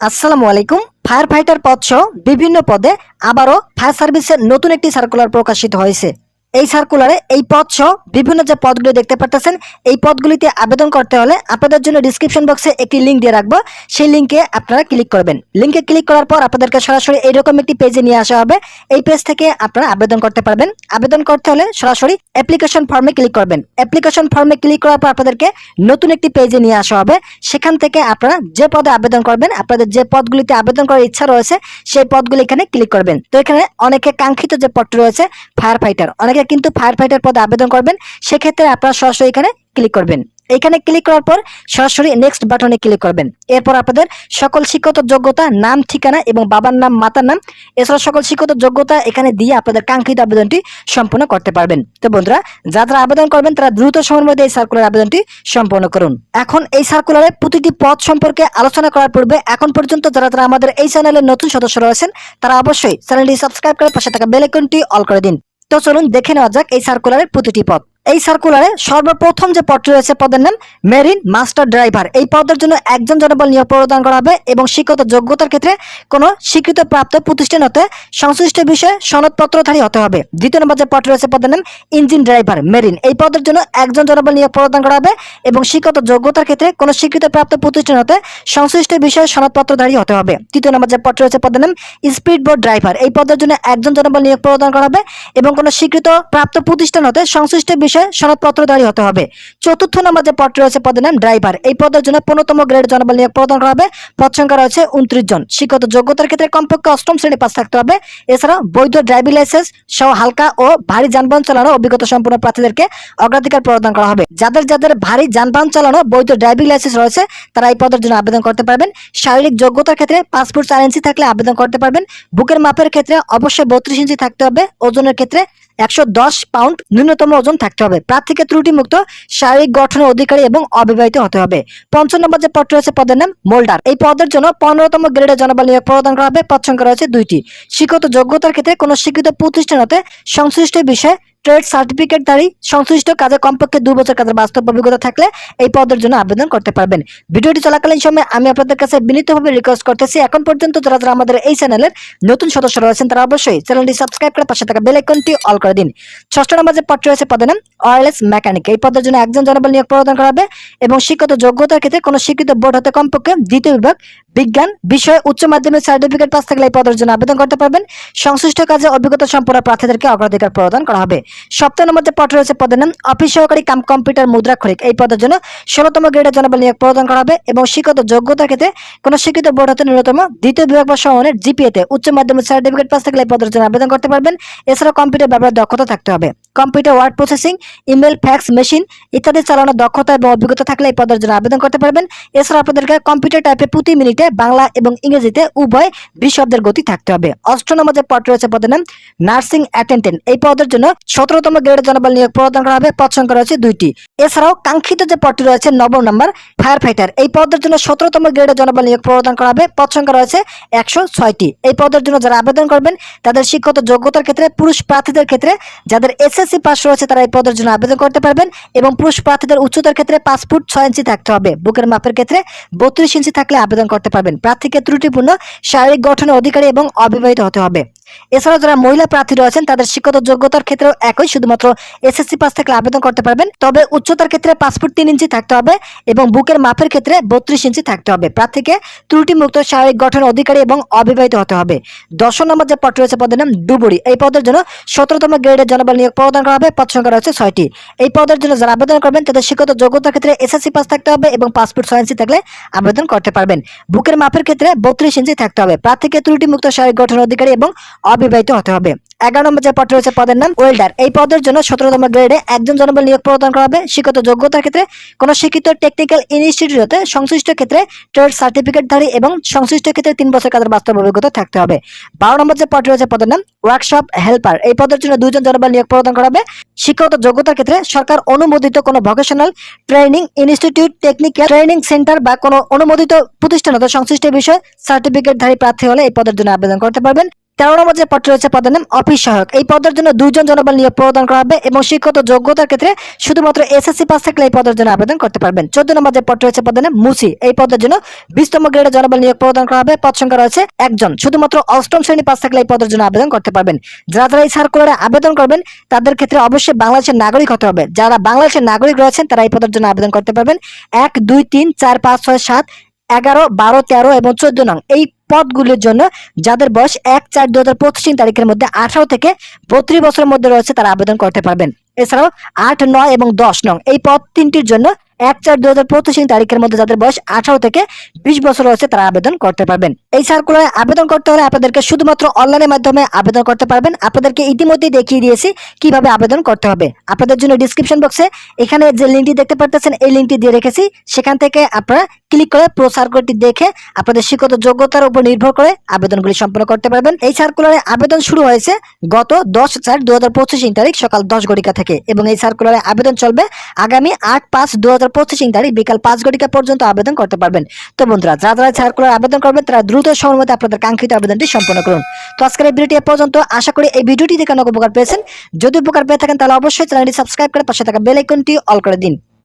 আসসালামু আলাইকুম। Fire fighter পদ সহ বিভিন্ন পদে আবারও ফায়ার সার্ভিসের নতুন একটি সার্কুলার প্রকাশিত হয়েছে। এই সার্কুলারে এই পদ সহ বিভিন্ন যে পদগুলি দেখতে পাচ্ছেন, এই পদগুলিতে আবেদন করতে হলে আপনাদের জন্য ডিসক্রিপশন বক্সে একটি লিঙ্ক দিয়ে রাখবো। সেই লিঙ্কে আপনারা ক্লিক করবেন। লিঙ্কে ক্লিক করার পর আপনাদেরকে সরাসরি এইরকম একটি পেজে নিয়ে আসা হবে। এই পেজ থেকে আপনারা আবেদন করতে পারবেন। আবেদন করতে হলে সরাসরি অ্যাপ্লিকেশন ফর্মে ক্লিক করবেন। অ্যাপ্লিকেশন ফর্মে ক্লিক করার পর আপনাদেরকে নতুন একটি পেজে নিয়ে আসা হবে। সেখান থেকে আপনারা যে পদে আবেদন করবেন, আপনাদের যে পদগুলিতে আবেদন করার ইচ্ছা রয়েছে সেই পদগুলি এখানে ক্লিক করবেন। তো এখানে অনেকে কাঙ্ক্ষিত যে পদটি রয়েছে ফায়ার ফাইটার, অনেকে কিন্তু ফায়ার ফাইটার পদে আবেদন করবেন। সেক্ষেত্রে আপনারা সরাসরি এখানে ক্লিক করবেন। এখানে ক্লিক করার পর সরাসরি নেক্সট বাটনে ক্লিক করবেন। এরপর আপনাদের সকল শিক্ষাগত যোগ্যতা, নাম, ঠিকানা এবং বাবার নাম, মাতার নাম, এছাড়া সকল শিক্ষাগত যোগ্যতা এখানে দিয়ে আপনাদের কাঙ্ক্ষিত আবেদনটি সম্পূর্ণ করতে পারবেন। তো বন্ধুরা, যারা আবেদন করবেন তারা দ্রুত সময়ের মধ্যে এই সার্কুলার আবেদনটি সম্পন্ন করুন। এখন এই সার্কুলারে প্রতিটি পদ সম্পর্কে আলোচনা করার পূর্বে এখন পর্যন্ত যারা আমাদের এই চ্যানেলের নতুন সদস্য রয়েছেন তারা অবশ্যই চ্যানেলটি সাবস্ক্রাইব করে পাশে থাকা বেল আইকনটি অল করে দিন। তো চলুন দেখে নেওয়া যাক এই সার্কুলারের প্রতিটি পদ। এই সার্কুলারে সর্বপ্রথম যে পদটি রয়েছে পদের নাম মেরিন মাস্টার ড্রাইভার। এই পদের জন্য একজন জনবল নিয়োগ প্রদান করা হবে এবং শিক্ষাগত যোগ্যতার ক্ষেত্রে কোনো স্বীকৃত প্রাপ্ত প্রতিষ্ঠান হতে সংশ্লিষ্ট বিষয়ে সনদপত্রধারী হতে হবে। দ্বিতীয় নম্বর যে পদ রয়েছে পদের নাম ইঞ্জিন ড্রাইভার মেরিন। এই পদের জন্য একজন জনবল নিয়োগ প্রদান করা হবে এবং শিক্ষাগত যোগ্যতার ক্ষেত্রে কোনো স্বীকৃত প্রাপ্ত প্রতিষ্ঠান হতে সংশ্লিষ্ট বিষয়ে সনদপত্রধারী হতে হবে। তৃতীয় নম্বর যে পদ রয়েছে পদের নাম স্পিড বোট ড্রাইভার। এই পদের জন্য একজন জনবল নিয়োগ প্রদান করা হবে এবং কোনো স্বীকৃত প্রাপ্ত প্রতিষ্ঠান হতে সংশ্লিষ্ট বিষয়ে সনদপত্রধারী হতে হবে। চতুর্থ নম্বর যে পদ রয়েছে পদের নাম ড্রাইভার। এই পদের জন্য 15তম গ্রেড জনবল নিয়োগ প্রদান করা হবে। পদ সংখ্যা রয়েছে 29 জন। শিক্ষাগত যোগ্যতার ক্ষেত্রে কমপক্ষে অষ্টম শ্রেণী পাস থাকতে হবে। এছাড়া বৈধ ড্রাইভিং লাইসেন্স সহ হালকা ও ভারী যানবাহন চালানো অভিজ্ঞতা সম্পন্ন প্রার্থীদেরকে অগ্রাধিকার প্রদান করা হবে। যাদের ভারী যানবাহন চালানো বৈধ ড্রাইভিং লাইসেন্স রয়েছে তারা এই পদের জন্য আবেদন করতে পারবেন। শারীরিক যোগ্যতার ক্ষেত্রে 5 ফুট 4 ইঞ্চি থাকলে আবেদন করতে পারবেন। বুকের মাপের ক্ষেত্রে অবশ্যই 32 ইঞ্চি থাকতে হবে। ওজনের ক্ষেত্রে 110 পাউন্ড ন্যূনতম ওজন থাকতে হবে। প্রার্থীকে ত্রুটিমুক্ত, শারীরিক গঠনের অধিকারী এবং অবিবাহিত হতে হবে। পঞ্চম নম্বর যে পদ রয়েছে পদের নাম মোল্ডার। এই পদের জন্য 15তম গ্রেডের জনবল নিয়োগ প্রদান করা হবে। পদ সংখ্যা রয়েছে 2টি। শিক্ষাগত যোগ্যতার ক্ষেত্রে কোনো স্বীকৃত প্রতিষ্ঠান হতে সংশ্লিষ্ট বিষয়ে ট্রেড সার্টিফিকেটধারী সংশ্লিষ্ট কাজে কমপক্ষে 2 বছর কাজের বাস্তব অভিজ্ঞতা থাকলে এই পদের জন্য আবেদন করতে পারবেন। ভিডিওটি চলাকালীন সময় আমি আপনাদের কাছে বিনীতভাবে রিকোয়েস্ট করতেছি, এখন পর্যন্ত যারা আমাদের এই চ্যানেলের নতুন সদস্য রয়েছেন তারা অবশ্যই চ্যানেলটি সাবস্ক্রাইব করে পাশে থাকা বেল আইকনটি অল করে দিন। ষষ্ঠ নম্বর যে পদ রয়েছে পদের নাম ওয়্যারলেস মেকানিক। এই পদের জন্য একজন জনবল নিয়োগ প্রদান করা হবে এবং শিক্ষাগত যোগ্যতার ক্ষেত্রে কোনো স্বীকৃত বোর্ড হতে কমপক্ষে দ্বিতীয় বিভাগ বিজ্ঞান বিষয়ে উচ্চ মাধ্যমিক সার্টিফিকেট পাস থাকলে এই পদের জন্য আবেদন করতে পারবেন। সংশ্লিষ্ট কাজে অভিজ্ঞতা সম্পন্ন প্রার্থীদেরকে অগ্রাধিকার প্রদান করা হবে। সপ্তম নম্বর যে পদ রয়েছে পদের নাম অফিস সহকারী কাম কম্পিউটার মুদ্রাক্ষরিক। এই পদের জন্য 16তম গ্রেডের জনবল নিয়োগ প্রদান করা হবে এবং শিক্ষাগত যোগ্যতার ক্ষেত্রে কোনো স্বীকৃত বোর্ড হতে ন্যূনতম দ্বিতীয় বিভাগ বা সমমানের জিপিএতে উচ্চ মাধ্যমিক সার্টিফিকেট পাস থাকলে এই পদের জন্য আবেদন করতে পারবেন। এছাড়া কম্পিউটার ব্যবহার দক্ষতা থাকতে হবে। Computer word processing, email, fax machine ইত্যাদি চালানোর দক্ষতা এবং অভিজ্ঞতা থাকলে এই পদের জন্য আবেদন করতে পারবেন। এছাড়া আপনাদেরকে কম্পিউটার টাইপে প্রতি মিনিটে বাংলা এবং ইংরেজিতে উভয় 20 শব্দের গতি থাকতে হবে। অষ্টম নম্বর যে পদ রয়েছে পদের নাম নার্সিং অ্যাটেন্ডেন্ট। এই পদের জন্য 17তম গ্রেডের জনবল নিয়োগ প্রদান করা হবে। পদ সংখ্যা রয়েছে 2টি। এছাড়াও কাঙ্ক্ষিত যে পদটি রয়েছে নবম নম্বর ফায়ার ফাইটার। এই পদের জন্য 17তম গ্রেডের জনবল নিয়োগ প্রদান করা হবে। পদ সংখ্যা রয়েছে 106টি। এই পদের জন্য যারা আবেদন করবেন তাদের শিক্ষাগত যোগ্যতার ক্ষেত্রে পুরুষ প্রার্থীদের ক্ষেত্রে যাদের এসএসসি পাস রয়েছে তারা এই পদের জন্য আবেদন করতে পারবেন এবং পুরুষ প্রার্থীদের উচ্চতার ক্ষেত্রে 5 ফুট 6 ইঞ্চি থাকতে হবে। বুকের মাপের ক্ষেত্রে 32 ইঞ্চি থাকলে আবেদন করতে পারবেন। প্রার্থীকে ত্রুটিপূর্ণ, শারীরিক গঠনের অধিকারী এবং অবিবাহিত হতে হবে। এছাড়াও যারা মহিলা প্রার্থী রয়েছেন তাদের শিক্ষাগত যোগ্যতার ক্ষেত্রেও একই, শুধুমাত্র এসএসসি পাস থাকলে আবেদন করতে পারবেন। তবে উচ্চতার ক্ষেত্রে 5 ফুট 3 ইঞ্চি থাকতে হবে এবং বুকের মাপের ক্ষেত্রে 32 ইঞ্চি থাকতে হবে। প্রার্থীকে ত্রুটিমুক্ত, শারীরিক গঠনের অধিকারী এবং অবিবাহিত হতে হবে। 10 নম্বর যে পদ রয়েছে পদের নাম ডুবুরি। এই পদের জন্য 17তম গ্রেডের জনবল নিয়োগ প্রদান করা হবে। পদ সংখ্যা রয়েছে 6টি। এই পদের জন্য যারা আবেদন করবেন তাদের শিক্ষাগত যোগ্যতার ক্ষেত্রে এসএসসি পাস থাকতে হবে এবং 5 ফুট 6 ইঞ্চি থাকলে আবেদন করতে পারবেন। বুকের মাপের ক্ষেত্রে 32 ইঞ্চি থাকতে হবে। প্রার্থীকে ত্রুটিমুক্ত, শারীরিক গঠনের অধিকারী এবং অবিবাহিত হতে হবে। 11 নম্বর যে পদ রয়েছে পদের নাম ওয়েল্ডার। এই পদের জন্য 17তম গ্রেডে একজন জনবল নিয়োগ প্রদান করা হবে। শিক্ষাগত যোগ্যতার ক্ষেত্রে কোনো শিক্ষিত টেকনিক্যাল ইনস্টিটিউট হতে সংশ্লিষ্ট ক্ষেত্রে ট্রেড সার্টিফিকেটধারী এবং সংশ্লিষ্ট ক্ষেত্রে 3 বছর কাজের বাস্তব অভিজ্ঞতা থাকতে হবে। 12 নম্বর যে পদ রয়েছে পদের নাম ওয়ার্কশপ হেল্পার। এই পদের জন্য 2 জন জনবল নিয়োগ প্রদান করা হবে। শিক্ষাগত যোগ্যতার ক্ষেত্রে সরকার অনুমোদিত কোনো vocational training institute, technical training centre বা কোনো অনুমোদিত প্রতিষ্ঠান হতে সংশ্লিষ্ট বিষয়ে সার্টিফিকেটধারী প্রার্থী হলে এই পদের জন্য আবেদন করতে পারবেন। 13 নম্বর যে পদটি রয়েছে পদের নাম অফিস সহায়ক। এই পদের জন্য 2 জন জনবল নিয়োগ প্রদান করা হবে এবং শিক্ষাগত যোগ্যতার ক্ষেত্রে শুধুমাত্র এসএসসি পাস থাকলে এই পদের জন্য আবেদন করতে পারবেন। 14 নম্বর যে পদটি রয়েছে পদের নাম মুসি। এই পদের জন্য 20তম গ্রেডে জনবল নিয়োগ প্রদান করা হবে। পদ সংখ্যা রয়েছে 1 জন। শুধুমাত্র 8ম শ্রেণী পাস থাকলে এই পদের জন্য আবেদন করতে পারবেন। যারা এই সার্কুলারে আবেদন করবেন তাদের ক্ষেত্রে অবশ্যই বাংলাদেশের নাগরিক হতে হবে। যারা বাংলাদেশের নাগরিক রয়েছেন তারা এই পদের জন্য আবেদন করতে পারবেন। 1 2 3 4 5 6 7 11 12 13 এবং 14 নং এই পদগুলির জন্য যাদের বয়স 1/4/2025 তারিখের মধ্যে 18 থেকে 32 বছরের মধ্যে রয়েছে তারা আবেদন করতে পারবেন। এছাড়াও 8 9 এবং 10 নং এই পদ তিনটির জন্য 1/4/2025 তারিখের মধ্যে যাদের বয়স 18 থেকে 20 বছর রয়েছে তারা আবেদন করতে পারবেন। এই সার্কুলারে আবেদন করতে হলে আপনাদেরকে শুধুমাত্র অনলাইনের মাধ্যমে আবেদন করতে পারবেন। আপনাদেরকে ইতিমধ্যেই দেখিয়ে দিয়েছি কিভাবে আবেদন করতে হবে। আপনাদের জন্য ডিসক্রিপশন বক্সে এখানে যে লিঙ্কটি দেখতে পাচ্ছেন এই লিঙ্কটি দিয়ে রেখেছি, সেখান থেকে আপনারা ক্লিক করে পুরো সার্কুলারটি দেখে আপনাদের শিক্ষাগত যোগ্যতার উপর নির্ভর করে আবেদনগুলি সম্পন্ন করতে পারবেন। এই সার্কুলারে আবেদন শুরু হয়েছে গত 10/4/2025 তারিখ সকাল 10 ঘটিকা থেকে এবং এই সার্কুলারে আবেদন চলবে আগামী 8/5/2025 তারিখ বিকাল 5 ঘটিকা পর্যন্ত আবেদন করতে পারবেন। তো বন্ধুরা, যারা সার্কুলার আবেদন করবেন তারা দ্রুত সময়ের মধ্যে আপনাদের কাঙ্ক্ষিত আবেদনটি সম্পন্ন করুন। তো আজকের এই ভিডিওটি এ পর্যন্ত। আশা করি এই ভিডিওটি দেখে অনেক উপকার পেয়েছেন। যদি উপকার পেয়ে থাকেন তাহলে অবশ্যই চ্যানেলটি সাবস্ক্রাইব করে পাশে থাকা বেল আইকনটি অল করে দিন।